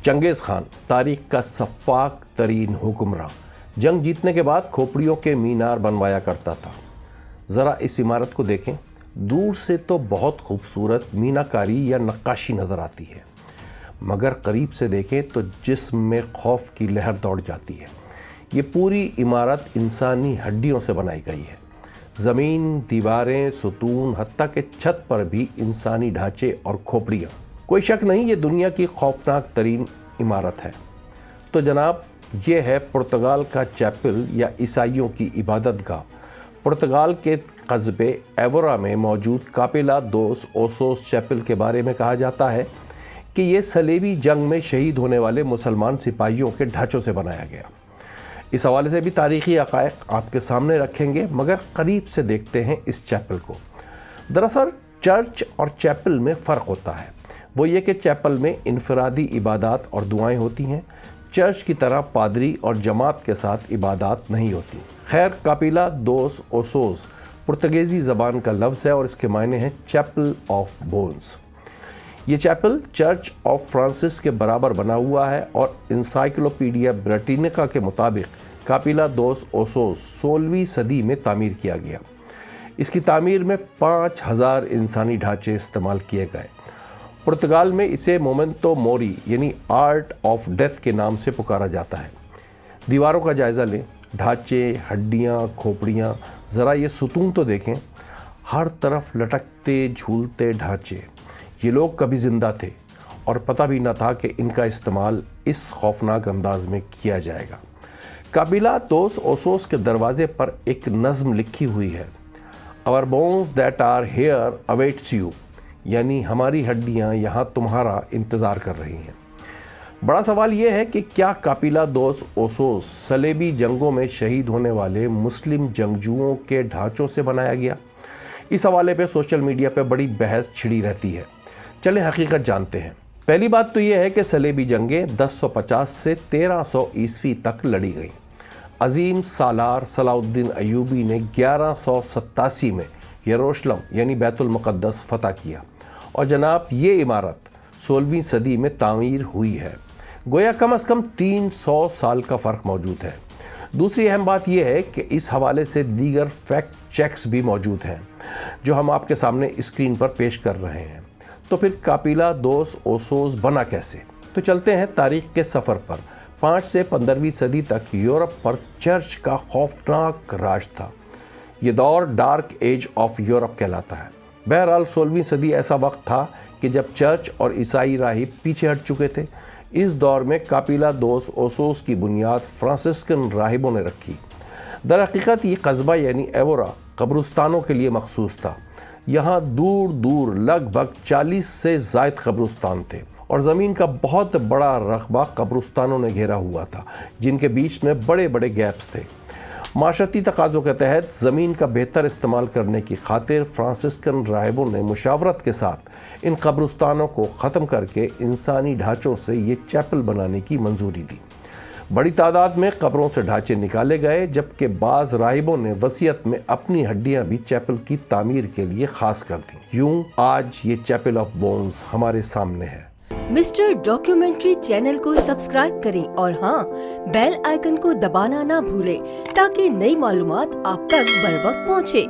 چنگیز خان تاریخ کا سفاک ترین حکمراں جنگ جیتنے کے بعد کھوپڑیوں کے مینار بنوایا کرتا تھا۔ ذرا اس عمارت کو دیکھیں، دور سے تو بہت خوبصورت میناکاری یا نقاشی نظر آتی ہے، مگر قریب سے دیکھیں تو جسم میں خوف کی لہر دوڑ جاتی ہے۔ یہ پوری عمارت انسانی ہڈیوں سے بنائی گئی ہے۔ زمین، دیواریں، ستون، حتیٰ کہ چھت پر بھی انسانی ڈھانچے اور کھوپڑیاں۔ کوئی شک نہیں، یہ دنیا کی خوفناک ترین عمارت ہے۔ تو جناب، یہ ہے پرتگال کا چیپل یا عیسائیوں کی عبادت گاہ۔ پرتگال کے قصبے ایورا میں موجود کاپیلا دوس اوسوس چیپل کے بارے میں کہا جاتا ہے کہ یہ صلیبی جنگ میں شہید ہونے والے مسلمان سپاہیوں کے ڈھانچوں سے بنایا گیا۔ اس حوالے سے بھی تاریخی حقائق آپ کے سامنے رکھیں گے، مگر قریب سے دیکھتے ہیں اس چیپل کو۔ دراصل چرچ اور چیپل میں فرق ہوتا ہے، وہ یہ کہ چیپل میں انفرادی عبادات اور دعائیں ہوتی ہیں، چرچ کی طرح پادری اور جماعت کے ساتھ عبادات نہیں ہوتی۔ خیر، کاپیلا دوس اوسوس پرتگیزی زبان کا لفظ ہے اور اس کے معنی ہیں چیپل آف بونز۔ یہ چیپل چرچ آف فرانسس کے برابر بنا ہوا ہے اور انسائکلوپیڈیا بریٹینیکا کے مطابق کاپیلا دوس اوسوس 16ویں صدی میں تعمیر کیا گیا۔ اس کی تعمیر میں 5000 انسانی ڈھانچے استعمال کیے گئے۔ پرتگال میں اسے مومنٹو موری یعنی آرٹ آف ڈیتھ کے نام سے پکارا جاتا ہے۔ دیواروں کا جائزہ لیں، ڈھانچے، ہڈیاں، کھوپڑیاں، ذرا یہ ستون تو دیکھیں، ہر طرف لٹکتے جھولتے ڈھانچے۔ یہ لوگ کبھی زندہ تھے اور پتہ بھی نہ تھا کہ ان کا استعمال اس خوفناک انداز میں کیا جائے گا۔ کاپیلا دوس اوسوس کے دروازے پر ایک نظم لکھی ہوئی ہے، Our bones that are here awaits you، یعنی ہماری ہڈیاں یہاں تمہارا انتظار کر رہی ہیں۔ بڑا سوال یہ ہے کہ کیا کاپیلا دوس اوسوس صلیبی جنگوں میں شہید ہونے والے مسلم جنگجوؤں کے ڈھانچوں سے بنایا گیا؟ اس حوالے پہ سوشل میڈیا پہ بڑی بحث چھڑی رہتی ہے۔ چلیں حقیقت جانتے ہیں۔ پہلی بات تو یہ ہے کہ صلیبی جنگیں 1050 سے 1300 عیسوی تک لڑی گئیں۔ عظیم سالار صلاح الدین ایوبی نے 1187 میں یروشلم یعنی بیت المقدس فتح کیا، اور جناب یہ عمارت 16ویں صدی میں تعمیر ہوئی ہے۔ گویا کم از کم 300 سال کا فرق موجود ہے۔ دوسری اہم بات یہ ہے کہ اس حوالے سے دیگر فیکٹ چیکس بھی موجود ہیں جو ہم آپ کے سامنے اسکرین پر پیش کر رہے ہیں۔ تو پھر کاپیلا دوس اوسوس بنا کیسے؟ تو چلتے ہیں تاریخ کے سفر پر۔ 5 سے 15ویں صدی تک یورپ پر چرچ کا خوفناک راج تھا۔ یہ دور ڈارک ایج آف یورپ کہلاتا ہے۔ بہرحال 16ویں صدی ایسا وقت تھا کہ جب چرچ اور عیسائی راہب پیچھے ہٹ چکے تھے۔ اس دور میں کاپیلا دوس اوسوس کی بنیاد فرانسسکن راہبوں نے رکھی۔ در حقیقت یہ قصبہ یعنی ایورا قبرستانوں کے لیے مخصوص تھا۔ یہاں دور دور لگ بھگ 40 سے زائد قبرستان تھے اور زمین کا بہت بڑا رقبہ قبرستانوں نے گھیرا ہوا تھا، جن کے بیچ میں بڑے بڑے گیپس تھے۔ معاشرتی تقاضوں کے تحت زمین کا بہتر استعمال کرنے کی خاطر فرانسسکن راہبوں نے مشاورت کے ساتھ ان قبرستانوں کو ختم کر کے انسانی ڈھانچوں سے یہ چیپل بنانے کی منظوری دی۔ بڑی تعداد میں قبروں سے ڈھانچے نکالے گئے، جبکہ بعض راہبوں نے وصیت میں اپنی ہڈیاں بھی چیپل کی تعمیر کے لیے خاص کر دیں۔ یوں آج یہ چیپل آف بونز ہمارے سامنے ہے۔ مسٹر ڈاکیومنٹری چینل کو سبسکرائب کریں اور ہاں، بیل آئیکن کو دبانا نہ بھولیں تاکہ نئی معلومات آپ تک بر وقت پہنچے۔